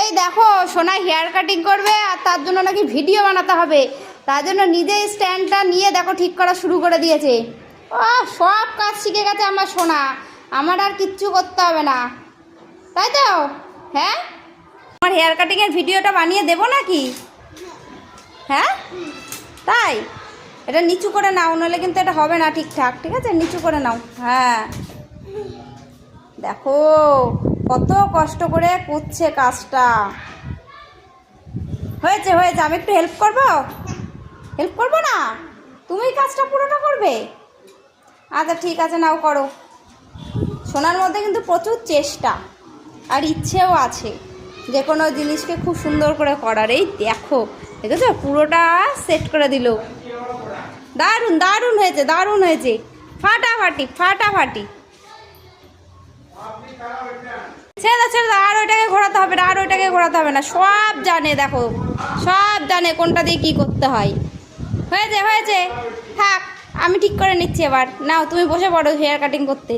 এই দেখো সোনা হেয়ার কাটিং করবে আর তার জন্য নাকি ভিডিও বানাতে হবে, তার জন্য নিজেই স্ট্যান্ডটা নিয়ে দেখো ঠিক করা শুরু করে দিয়েছে। ও সব কাজ শিখে গেছে আমার সোনা, আমার আর কিচ্ছু করতে হবে না, তাই তো? হ্যাঁ, আমার হেয়ার কাটিংয়ের ভিডিওটা বানিয়ে দেবো নাকি? হ্যাঁ তাই, এটা নিচু করে নাও, নইলে কিন্তু এটা হবে না ঠিকঠাক। ঠিক আছে, নিচু করে নাও। হ্যাঁ দেখো কত কষ্ট করে করছে কাজটা। হয়েছে হয়েছে, আমি একটু হেল্প করবো? হেল্প করবো না, তুমি কাজটা পুরোটা করবে? আচ্ছা ঠিক আছে, নাও করো। সোনার মধ্যে কিন্তু প্রচুর চেষ্টা আর ইচ্ছেও আছে যে কোনো জিনিসকে খুব সুন্দর করে করার। এই দেখো, দেখেছো পুরোটা সেট করে দিল। দারুণ দারুণ হয়েছে, দারুণ হয়েছে, ফাটাফাটি ফাটাফাটি। ছেড়ে দাও ছেড়ে দাও, আর ওইটাকে ঘোরাতে হবে না, আর ওইটাকে ঘোরাতে হবে না, সব জানে। দেখো সব জানে কোনটা দিয়ে কী করতে হয়। হয়েছে হয়েছে, থাক আমি ঠিক করে নিচ্ছি এবার। নাও তুমি বসে পড়ো হেয়ার কাটিং করতে।